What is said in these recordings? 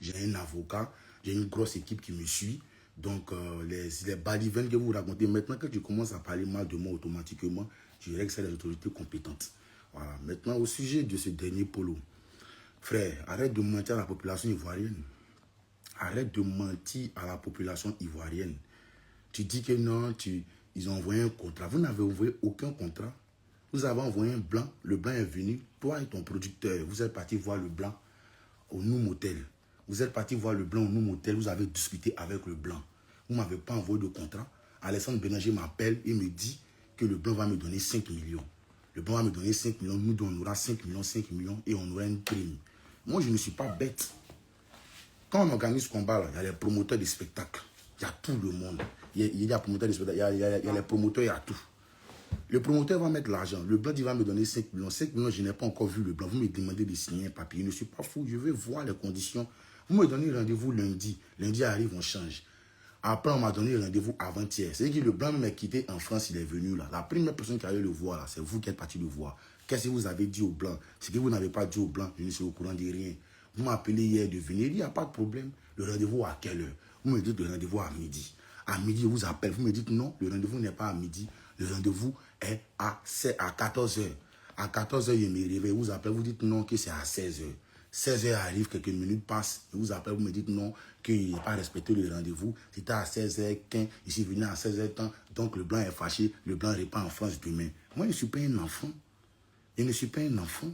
j'ai un avocat, j'ai une grosse équipe qui me suit. Donc, les balivernes que vous racontez, maintenant que tu commences à parler mal de moi automatiquement, je dirais que c'est les autorités compétentes. Voilà. Maintenant, au sujet de ce dernier polo, frère, arrête de mentir à la population ivoirienne. Arrête de mentir à la population ivoirienne. Tu dis que non, ils ont envoyé un contrat. Vous n'avez envoyé aucun contrat. Vous avez envoyé un blanc. Le blanc est venu. Toi et ton producteur, vous êtes parti voir le blanc au Noom Hotel. Vous êtes parti voir le blanc au Noom Hotel. Vous avez discuté avec le blanc. Vous ne m'avez pas envoyé de contrat. Alexandre Bélanger m'appelle et me dit que le blanc va me donner 5 millions. Le blanc va me donner 5 millions. Nous, on aura 5 millions et on aura une prime. Moi, je ne suis pas bête. Quand on organise ce combat-là, il y a les promoteurs des spectacles. Il y a tout le monde. Il y a les promoteurs des spectacles. Il y a les promoteurs, il y a tout. Le promoteur va mettre l'argent. Le blanc, il va me donner 5 millions. 5 millions, je n'ai pas encore vu le blanc. Vous me demandez de signer un papier. Je ne suis pas fou. Je vais voir les conditions. Vous me donnez rendez-vous lundi. Lundi arrive, on change. Après, on m'a donné rendez-vous avant-hier. C'est-à-dire que le blanc m'a quitté en France, il est venu là. La première personne qui allait le voir, là, c'est vous qui êtes parti le voir. Qu'est-ce que vous avez dit au blanc? C'est que vous n'avez pas dit au blanc. Je ne suis au courant de rien. Vous m'appelez hier de venir. Il n'y a pas de problème. Le rendez-vous à quelle heure? Vous me dites le rendez-vous à midi. À midi, je vous appelle. Vous me dites non, le rendez-vous n'est pas à midi. Le rendez-vous est à 14h. À 14h, il me réveille. Vous appelez, vous dites non, que c'est à 16h. 16h arrive, quelques minutes passent. Je vous appelle, vous me dites non, qu'il n'a pas respecté le rendez-vous. C'était à 16h15. Je suis venu à 16h30. Donc le blanc est fâché. Le blanc répond en France demain. Moi, je ne suis pas un enfant. Je ne suis pas un enfant.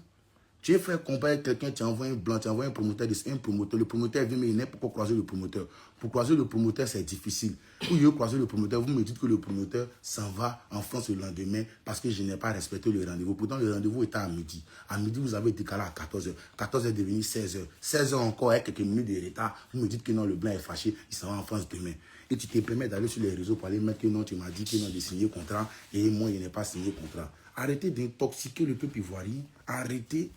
Tu es fait comparer quelqu'un, tu envoies un blanc, tu envoies un promoteur, le promoteur vient, mais il n'est pas pour croiser le promoteur. Pour croiser le promoteur, c'est difficile. Pour je croiser le promoteur, vous me dites que le promoteur s'en va en France le lendemain parce que je n'ai pas respecté le rendez-vous. Pourtant, le rendez-vous était à midi. À midi, vous avez décalé à 14h. 14h est devenu 16h. 16h encore, avec quelques minutes de retard, vous me dites que non, le blanc est fâché, il s'en va en France demain. Et tu te permets d'aller sur les réseaux pour aller mettre que non, tu m'as dit que non, de signer contrat et moi, je n'ai pas signé contrat. Arrêtez d'intoxiquer le peuple ivoirien. Arrêtez.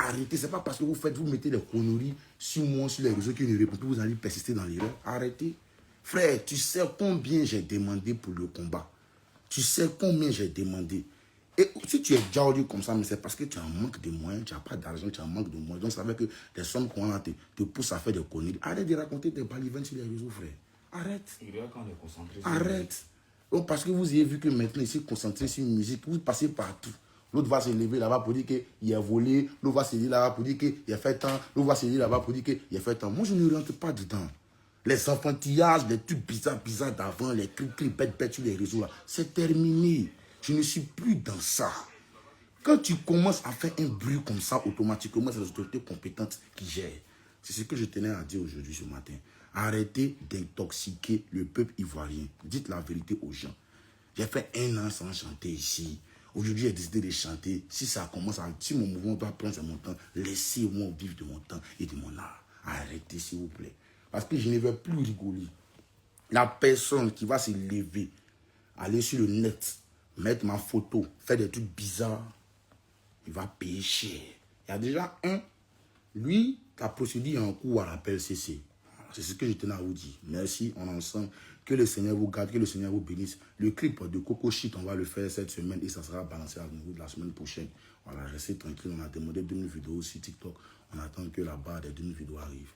Arrêtez, c'est pas parce que vous mettez des conneries sur moi, sur les réseaux qui ne répondent plus, vous allez persister dans l'erreur. Arrêtez. Frère, tu sais combien j'ai demandé pour le combat. Tu sais combien j'ai demandé. Et si tu es jolly comme ça, mais c'est parce que tu as un manque de moyens, tu n'as pas d'argent, tu as un manque de moyens. Donc ça veut dire que les sommes qu'on a te poussent à faire des conneries. Arrête de raconter des balivernes sur les réseaux, frère. Arrête. Arrête. Donc parce que vous avez vu que maintenant, ici, concentré sur une musique, vous passez partout. L'autre va se lever là-bas pour dire qu'il a volé. L'autre va se lever là-bas pour dire qu'il a fait tant. L'autre va se lever là-bas pour dire qu'il a fait tant. Moi, je ne rentre pas dedans. Les enfantillages, les trucs bizarres d'avant, les cris bêtes sur les réseaux, là, c'est terminé. Je ne suis plus dans ça. Quand tu commences à faire un bruit comme ça, automatiquement, c'est les autorités compétentes qui gèrent. C'est ce que je tenais à dire aujourd'hui, ce matin. Arrêtez d'intoxiquer le peuple ivoirien. Dites la vérité aux gens. J'ai fait 1 an sans chanter ici. Aujourd'hui, j'ai décidé de chanter. Si mon mouvement doit prendre mon temps, laissez-moi vivre de mon temps et de mon art. Arrêtez, s'il vous plaît. Parce que je ne vais plus rigoler. La personne qui va se lever, aller sur le net, mettre ma photo, faire des trucs bizarres, il va payer cher. Il y a déjà lui, la procédure est en cours à l'appel CC. C'est ce que je tenais à vous dire. Merci, on est ensemble. Que le Seigneur vous garde, que le Seigneur vous bénisse. Le clip de Coco Shit, on va le faire cette semaine et ça sera balancé à vous la semaine prochaine. Voilà, restez tranquille. On a demandé 2000 vidéos sur TikTok. On attend que la barre des 2000 vidéos arrive.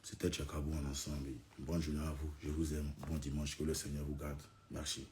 C'était Tchakabou en ensemble. Bonne journée à vous. Je vous aime. Bon dimanche. Que le Seigneur vous garde. Merci.